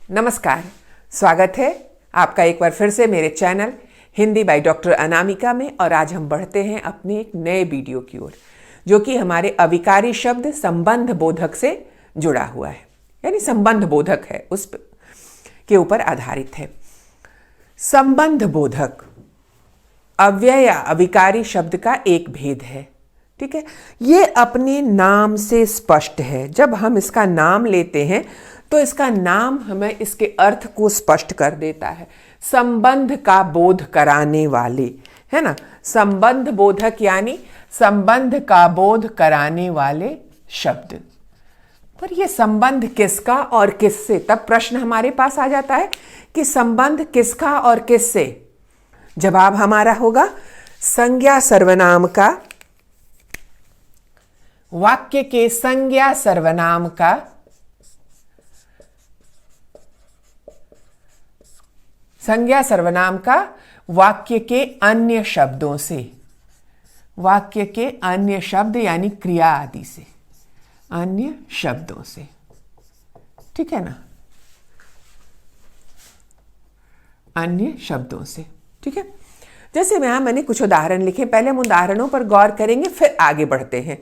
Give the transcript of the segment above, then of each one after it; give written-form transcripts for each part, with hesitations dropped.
नमस्कार, स्वागत है आपका एक बार फिर से मेरे channel Hindi by doctor Anamika में। और आज हम बढ़ते हैं अपने एक नए वीडियो की ओर, जो कि हमारे अविकारी शब्द संबंध बोधक से जुड़ा हुआ है, यानी संबंध बोधक है, उस के ऊपर आधारित है। संबंध बोधक अव्यय या अविकारी शब्द का एक भेद है। ठीक है, ये अपने नाम से स्पष्ट है। जब हम इसका नाम लेते हैं तो इसका नाम हमें इसके अर्थ को स्पष्ट कर देता है। संबंध का बोध कराने वाले, है ना, संबंध बोधक यानी संबंध का बोध कराने वाले शब्द। पर यह संबंध किसका और किससे, तब प्रश्न हमारे पास आ जाता है कि संबंध किसका और किससे। जवाब हमारा होगा संज्ञा सर्वनाम का, वाक्य के संज्ञा सर्वनाम का संज्ञा सर्वनाम का वाक्य के अन्य शब्दों से, वाक्य के अन्य शब्द यानी क्रिया आदि से, अन्य शब्दों से। ठीक है ना, अन्य शब्दों से। ठीक है, जैसे मैंने कुछ उदाहरण लिखे, पहले हम उदाहरणों पर गौर करेंगे फिर आगे बढ़ते हैं।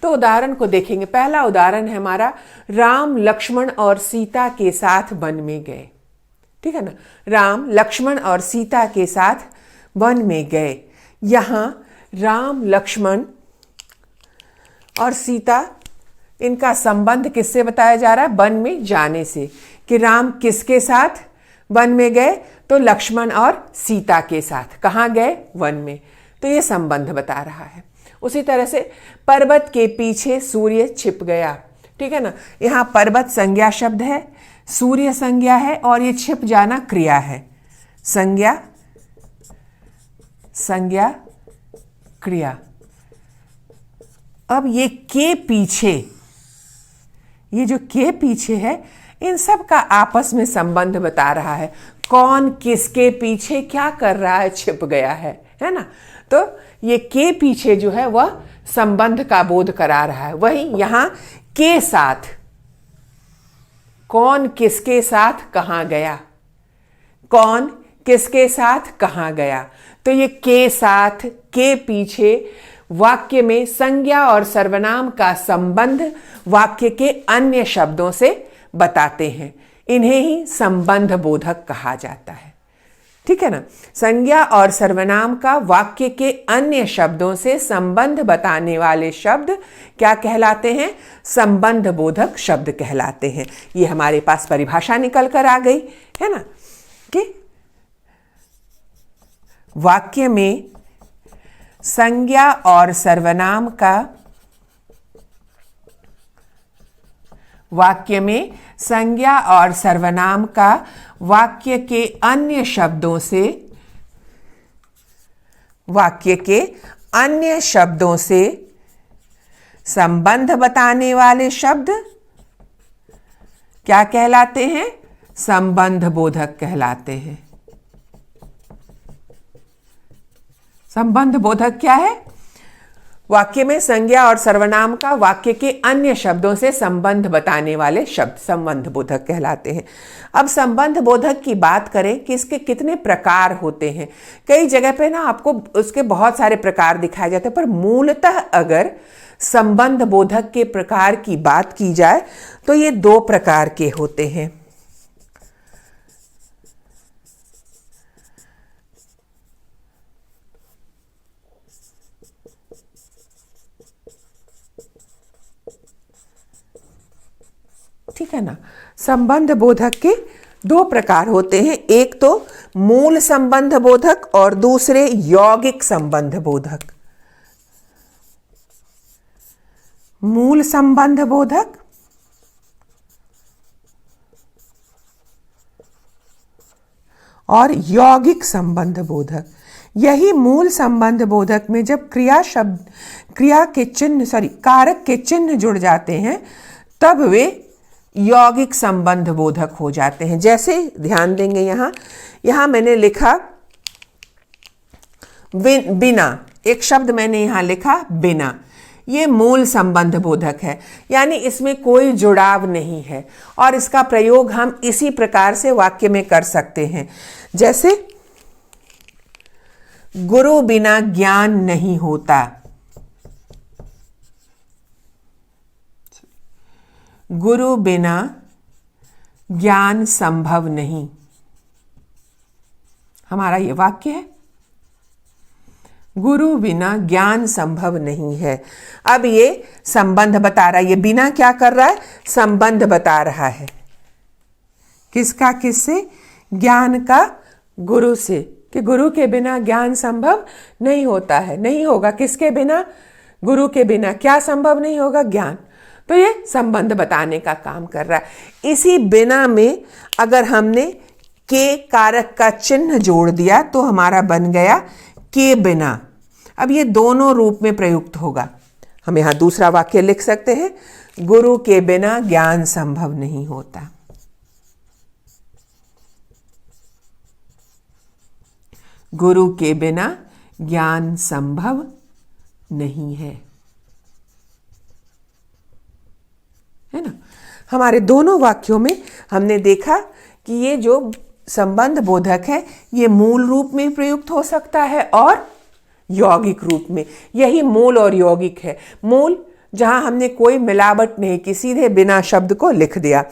तो उदाहरण को देखेंगे। पहला उदाहरण है हमारा, राम लक्ष्मण और सीता के साथ वन में गए। ठीक है ना, राम लक्ष्मण और सीता के साथ वन में गए। यहां राम लक्ष्मण और सीता, इनका संबंध किससे बताया जा रहा है? वन में जाने से। कि राम किसके साथ वन में गए? तो लक्ष्मण और सीता के साथ। कहां गए? वन में। तो ये संबंध बता रहा है। उसी तरह से पर्वत के पीछे सूर्य छिप गया। ठीक है ना, यहां पर्वत संज्ञा शब्द है, सूर्य संज्ञा है और ये छिप जाना क्रिया है। संज्ञा, संज्ञा, क्रिया। अब ये के पीछे, ये जो के पीछे है, इन सब का आपस में संबंध बता रहा है। कौन किसके पीछे क्या कर रहा है, छिप गया है ना। तो ये के पीछे जो है वह संबंध का बोध करा रहा है। वही यहां के साथ, कौन किसके साथ कहां गया, कौन किसके साथ कहां गया। तो ये के साथ, के पीछे वाक्य में संज्ञा और सर्वनाम का संबंध वाक्य के अन्य शब्दों से बताते हैं। इन्हें ही संबंध बोधक कहा जाता है। ठीक है ना, संज्ञा और सर्वनाम का वाक्य के अन्य शब्दों से संबंध बताने वाले शब्द क्या कहलाते हैं? संबंध बोधक शब्द कहलाते हैं। ये हमारे पास परिभाषा निकल कर आ गई है ना, कि वाक्य में संज्ञा और सर्वनाम का, वाक्य में संज्ञा और सर्वनाम का वाक्य के अन्य शब्दों से, वाक्य के अन्य शब्दों से संबंध बताने वाले शब्द क्या कहलाते हैं? संबंध बोधक कहलाते हैं। संबंध बोधक क्या है? वाक्य में संज्ञा और सर्वनाम का वाक्य के अन्य शब्दों से संबंध बताने वाले शब्द संबंध बोधक कहलाते हैं। अब संबंध बोधक की बात करें कि इसके कितने प्रकार होते हैं। कई जगह पे ना आपको उसके बहुत सारे प्रकार दिखाए जाते हैं, पर मूलतः अगर संबंध बोधक के प्रकार की बात की जाए तो ये दो प्रकार के होते हैं। ठीक है ना, संबंध बोधक के दो प्रकार होते हैं। एक तो मूल संबंध बोधक और दूसरे यौगिक संबंध बोधक। मूल संबंध बोधक और यौगिक संबंध बोधक। यही मूल संबंध बोधक में जब क्रिया शब्द, क्रिया के चिन्ह, कारक के चिन्ह जुड़ जाते हैं, तब वे यौगिक संबंध बोधक हो जाते हैं। जैसे ध्यान देंगे, यहां मैंने लिखा बिना, एक शब्द मैंने यहां लिखा बिना। ये मूल संबंध बोधक है, यानी इसमें कोई जुड़ाव नहीं है और इसका प्रयोग हम इसी प्रकार से वाक्य में कर सकते हैं, जैसे गुरु बिना ज्ञान नहीं होता, गुरु बिना ज्ञान संभव नहीं, हमारा ये वाक्य है। गुरु बिना ज्ञान संभव नहीं है। अब ये संबंध बता रहा है, ये बिना क्या कर रहा है, संबंध बता रहा है। किसका, किससे, ज्ञान का गुरु से, कि गुरु के बिना ज्ञान संभव नहीं होता है, नहीं होगा। किसके बिना, गुरु के बिना क्या संभव नहीं होगा, ज्ञान। तो ये संबंध बताने का काम कर रहा है। इसी बिना में अगर हमने के कारक का चिन्ह जोड़ दिया तो हमारा बन गया के बिना। अब ये दोनों रूप में प्रयुक्त होगा। हम यहां दूसरा वाक्य लिख सकते हैं, गुरु के बिना ज्ञान संभव नहीं होता। गुरु के बिना ज्ञान संभव नहीं है ना। हमारे दोनों वाक्यों में हमने देखा कि ये जो संबंध बोधक है ये मूल रूप में प्रयुक्त हो सकता है और यौगिक रूप में। यही मूल और यौगिक है। मूल जहां हमने कोई मिलावट नहीं की, सीधे बिना शब्द को लिख दिया,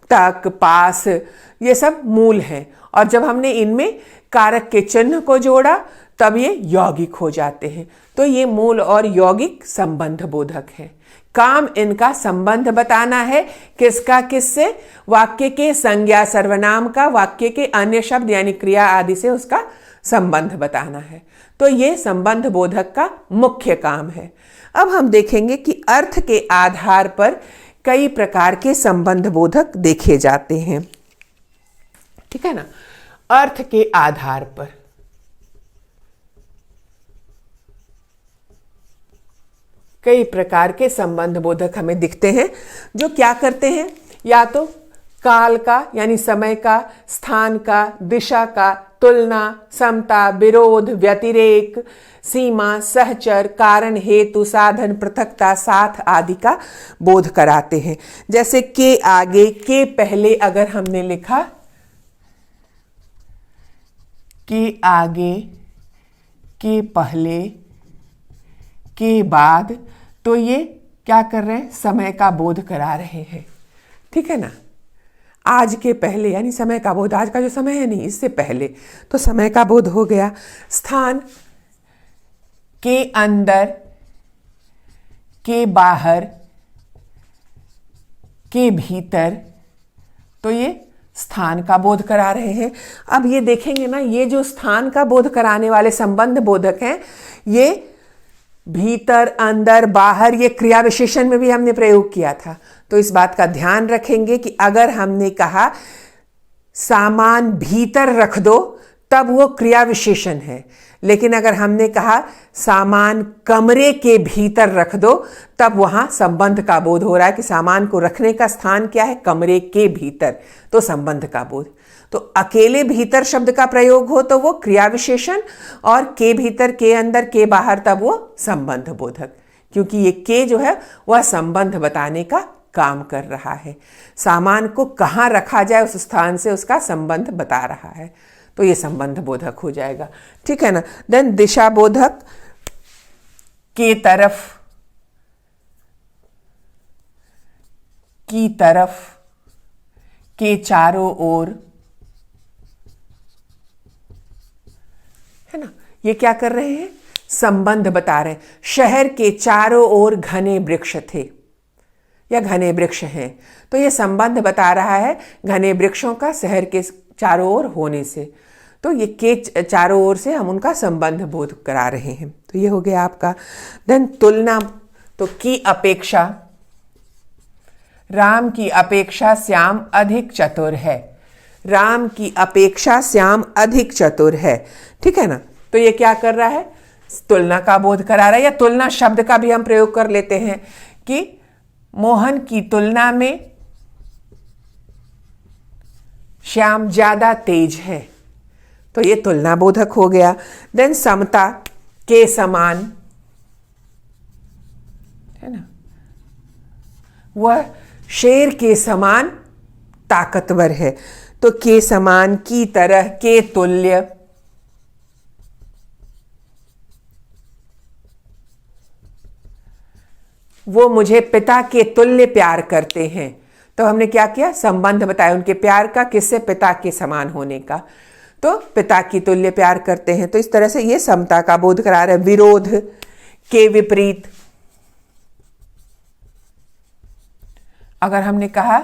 तक, पास, ये सब मूल हैं। और जब हमने इनमें कारक के चिन्ह को जोड़ा तब ये यौगिक हो जाते हैं। तो ये मूल और यौगिक संबंध बोधक है। काम इनका संबंध बताना है। किसका, किससे, वाक्य के संज्ञा सर्वनाम का वाक्य के अन्य शब्द यानी क्रिया आदि से उसका संबंध बताना है। तो ये संबंध बोधक का मुख्य काम है। अब हम देखेंगे कि अर्थ के आधार पर कई प्रकार के संबंध बोधक देखे जाते हैं। ठीक है ना। अर्थ के आधार पर कई प्रकार के संबंध बोधक हमें दिखते हैं, जो क्या करते हैं, या तो काल का यानी समय का, स्थान का, दिशा का, तुलना, समता, विरोध, व्यतिरेक, सीमा, सहचर, कारण, हेतु, साधन, पृथकता, साथ आदि का बोध कराते हैं। जैसे के आगे, के पहले अगर हमने लिखा, के आगे, के पहले, के बाद, तो ये क्या कर रहे हैं, समय का बोध करा रहे हैं। ठीक है ना। आज के पहले यानी समय का बोध, आज का जो समय है नहीं, इससे पहले, तो समय का बोध हो गया। स्थान, के अंदर, के बाहर, के भीतर, तो ये स्थान का बोध करा रहे हैं। अब ये देखेंगे ना, ये जो स्थान का बोध कराने वाले संबंध बोधक हैं, ये भीतर, अंदर, बाहर, ये क्रिया विशेषण में भी हमने प्रयोग किया था। तो इस बात का ध्यान रखेंगे कि अगर हमने कहा सामान भीतर रख दो तब वो क्रिया विशेषण है, लेकिन अगर हमने कहा सामान कमरे के भीतर रख दो तब वहां संबंध का बोध हो रहा है कि सामान को रखने का स्थान क्या है, कमरे के भीतर, तो संबंध का बोध। तो अकेले भीतर शब्द का प्रयोग हो तो वो क्रिया विशेषण, और के भीतर, के अंदर, के बाहर, तब वो संबंध बोधक, क्योंकि ये के जो है वह संबंध बताने का काम कर रहा है। सामान को कहाँ रखा जाए उस स्थान से उसका संबंध बता रहा है, तो ये संबंध बोधक हो जाएगा। ठीक है ना। देन दिशा बोधक, के तरफ, की तरफ, के चारों ओर, है ना। ये क्या कर रहे हैं, संबंध बता रहे हैं। शहर के चारों ओर घने वृक्ष थे या घने वृक्ष हैं, तो ये संबंध बता रहा है घने वृक्षों का शहर के चारों ओर होने से। तो ये के चारों ओर से हम उनका संबंध बोध करा रहे हैं। तो ये हो गया आपका। देन तुलना, तो की अपेक्षा, राम की अपेक्षा श्याम अधिक चतुर है, राम की अपेक्षा श्याम अधिक चतुर है। ठीक है ना। तो ये क्या कर रहा है, तुलना का बोध करा रहा है। या तुलना शब्द का भी हम प्रयोग कर लेते हैं कि मोहन की तुलना में श्याम ज्यादा तेज है, तो ये तुलना बोधक हो गया। देन समता, के समान, है ना। वह शेर के समान ताकतवर है, तो के समान, की तरह, के तुल्य। वो मुझे पिता के तुल्य प्यार करते हैं। तो हमने क्या किया, संबंध बताया उनके प्यार का, किससे, पिता के समान होने का। तो पिता की तुल्य प्यार करते हैं। तो इस तरह से ये समता का बोध करा रहे हैं। विरोध के विपरीत, अगर हमने कहा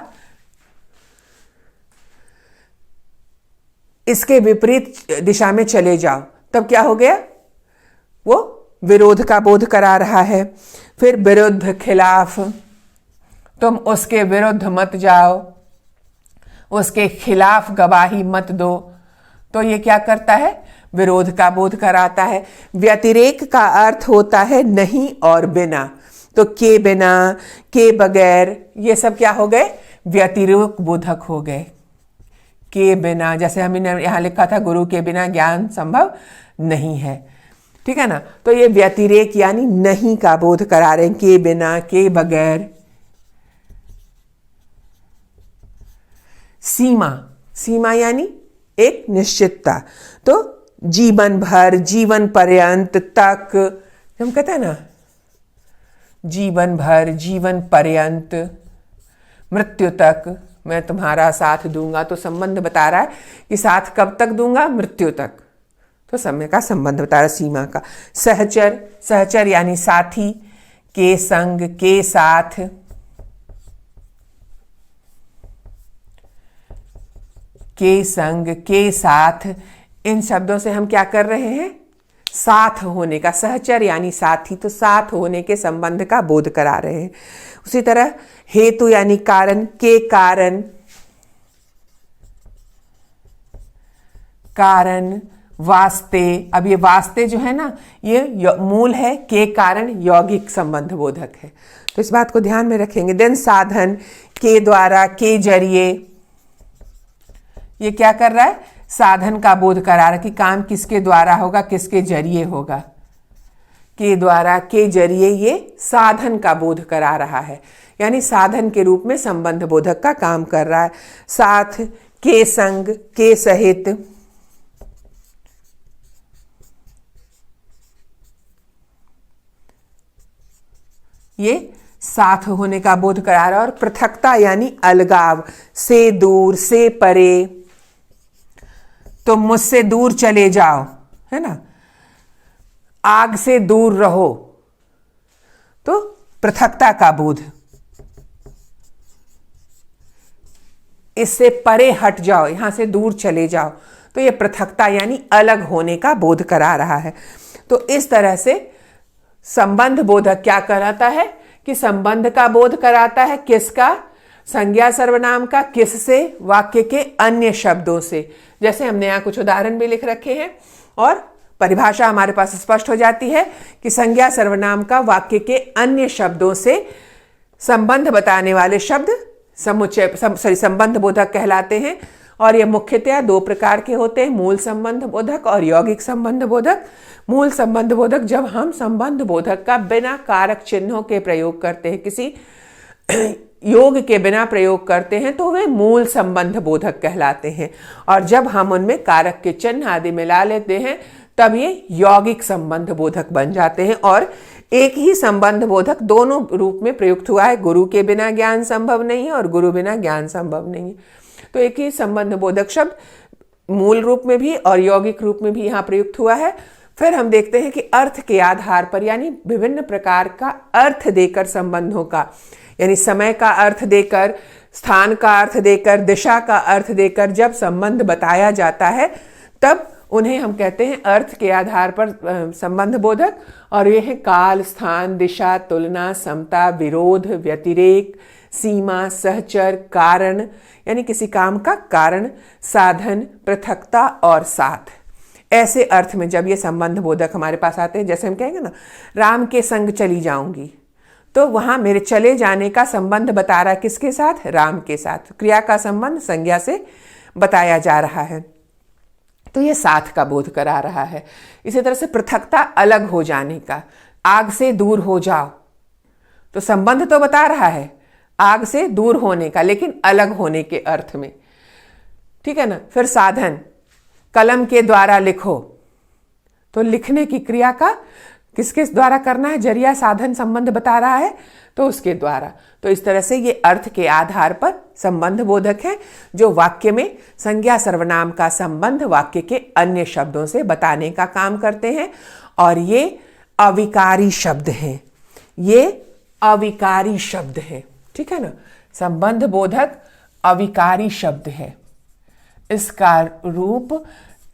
इसके विपरीत दिशा में चले जाओ, तब क्या हो गया, वो विरोध का बोध करा रहा है। फिर विरुद्ध, खिलाफ, तुम उसके विरुद्ध मत जाओ, उसके खिलाफ गवाही मत दो। तो ये क्या करता है, विरोध का बोध कराता है। व्यतिरेक का अर्थ होता है नहीं और बिना। तो के बिना, के बगैर, ये सब क्या हो गए, व्यतिरेक बोधक हो गए। के बिना, जैसे हमने यहां लिखा था, गुरु के बिना ज्ञान संभव नहीं है, ठीक है ना। तो ये व्यतिरेक यानी नहीं का बोध करा रहे हैं, के बिना, के बगैर। सीमा, सीमा यानी एक निश्चितता। तो जीवन भर, जीवन पर्यंत, तक, हम कहते हैं ना जीवन भर, जीवन पर्यंत, मृत्यु तक मैं तुम्हारा साथ दूंगा। तो संबंध बता रहा है कि साथ कब तक दूंगा, मृत्यु तक। तो समय का संबंध बता रहा है, सीमा का। सहचर, सहचर यानी साथी, के संग, के साथ। के संग, के साथ, इन शब्दों से हम क्या कर रहे हैं, साथ होने का। सहचर यानी साथी, तो साथ होने के संबंध का बोध करा रहे हैं। उसी तरह हेतु यानी कारण, के कारण, कारण, वास्ते। अब ये वास्ते जो है ना, ये मूल है, के कारण यौगिक संबंध बोधक है। तो इस बात को ध्यान में रखेंगे। देन साधन, के द्वारा, के जरिए। ये क्या कर रहा है, साधन का बोध करा रहा है कि काम किसके द्वारा होगा, किसके जरिए होगा। के द्वारा, के जरिए, ये साधन का बोध करा रहा है, यानी साधन के रूप में संबंध बोधक का काम कर रहा है। साथ, के संग, के सहित। ये साथ होने का बोध करा रहा है। और पृथकता यानी अलगाव, से दूर, से परे। तुम मुझसे दूर चले जाओ, है ना, आग से दूर रहो। तो पृथकता का बोध, इससे परे हट जाओ, यहां से दूर चले जाओ। तो ये पृथकता यानी अलग होने का बोध करा रहा है। तो इस तरह से संबंध बोधक क्या कराता है कि संबंध का बोध कराता है, किसका, संज्ञा सर्वनाम का, किससे, वाक्य के अन्य शब्दों से। जैसे हमने यहाँ कुछ उदाहरण भी लिख रखे हैं और परिभाषा हमारे पास स्पष्ट हो जाती है कि संज्ञा सर्वनाम का वाक्य के अन्य शब्दों से संबंध बताने वाले शब्द समुच्चय संबंध बोधक कहलाते हैं। और ये मुख्यतया दो प्रकार के होते हैं, मूल संबंध बोधक और यौगिक संबंध बोधक। मूल संबंध बोधक जब हम संबंध बोधक का बिना कारक चिन्हों के प्रयोग करते हैं, किसी योग के बिना प्रयोग करते हैं, तो वे मूल संबंध बोधक कहलाते हैं। और जब हम उनमें कारक के चिन्ह आदि मिला लेते हैं, तब ये यौगिक संबंध बोधक बन जाते हैं। और एक ही संबंध बोधक दोनों रूप में प्रयुक्त हुआ है, गुरु के बिना ज्ञान संभव नहीं है और गुरु बिना ज्ञान संभव नहीं है। तो एक ही संबंध बोधक शब्द मूल रूप में भी और यौगिक रूप में भी यहाँ प्रयुक्त हुआ है। फिर हम देखते हैं कि अर्थ के आधार पर, यानी विभिन्न प्रकार का अर्थ देकर संबंधों का, यानी समय का अर्थ देकर, स्थान का अर्थ देकर, दिशा का अर्थ देकर जब संबंध बताया जाता है, तब उन्हें हम कहते हैं अर्थ के आधार पर संबंध बोधक। और ये है काल, स्थान, दिशा, तुलना, समता, विरोध, व्यतिरेक, सीमा, सहचर, कारण, यानी किसी काम का कारण, साधन, पृथकता और साथ। ऐसे अर्थ में जब ये संबंध बोधक हमारे पास आते हैं, जैसे हम कहेंगे ना, राम के संग चली जाऊंगी, तो वहां मेरे चले जाने का संबंध बता रहा है किसके साथ, राम के साथ। क्रिया का संबंध संज्ञा से बताया जा रहा है, तो ये साथ का बोध करा रहा है। इसी तरह से पृथकता, अलग हो जाने का, आग से दूर हो जाओ, तो संबंध तो बता रहा है आग से दूर होने का, लेकिन अलग होने के अर्थ में, ठीक है ना। फिर साधन, कलम के द्वारा लिखो, तो लिखने की क्रिया का किसके द्वारा करना है, जरिया साधन संबंध बता रहा है तो उसके द्वारा। तो इस तरह से ये अर्थ के आधार पर संबंध बोधक है, जो वाक्य में संज्ञा सर्वनाम का संबंध वाक्य के अन्य शब्दों से बताने का काम करते हैं। और ये अविकारी शब्द हैं, ये अविकारी शब्द है, ठीक है ना। संबंध बोधक अविकारी शब्द है। इसका रूप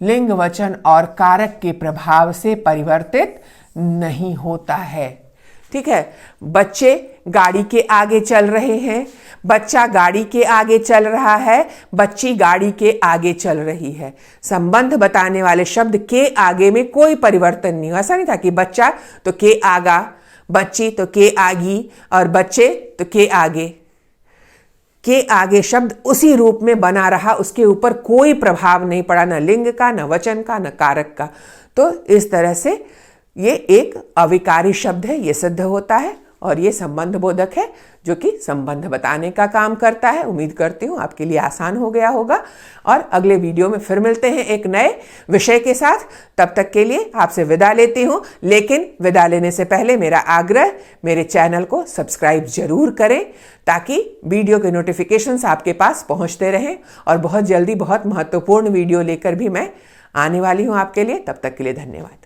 लिंग वचन और कारक के प्रभाव से परिवर्तित नहीं होता है, ठीक है। बच्चे गाड़ी के आगे चल रहे हैं, बच्चा गाड़ी के आगे चल रहा है, बच्ची गाड़ी के आगे चल रही है। संबंध बताने वाले शब्द के आगे में कोई परिवर्तन नहीं हुआ। ऐसा नहीं था कि बच्चा तो के आगा, बच्ची तो के आगी, और बच्चे तो के आगे। के आगे शब्द उसी रूप में बना रहा, उसके ऊपर कोई प्रभाव नहीं पड़ा, न लिंग का, न वचन का, न कारक का। तो इस तरह से ये एक अविकारी शब्द है, ये सिद्ध होता है। और ये संबंध बोधक है, जो कि संबंध बताने का काम करता है। उम्मीद करती हूँ आपके लिए आसान हो गया होगा। और अगले वीडियो में फिर मिलते हैं एक नए विषय के साथ। तब तक के लिए आपसे विदा लेती हूँ, लेकिन विदा लेने से पहले मेरा आग्रह, मेरे चैनल को सब्सक्राइब जरूर करें, ताकि वीडियो के नोटिफिकेशंस आपके पास पहुँचते रहें। और बहुत जल्दी बहुत महत्वपूर्ण वीडियो लेकर भी मैं आने वाली हूँ आपके लिए। तब तक के लिए धन्यवाद।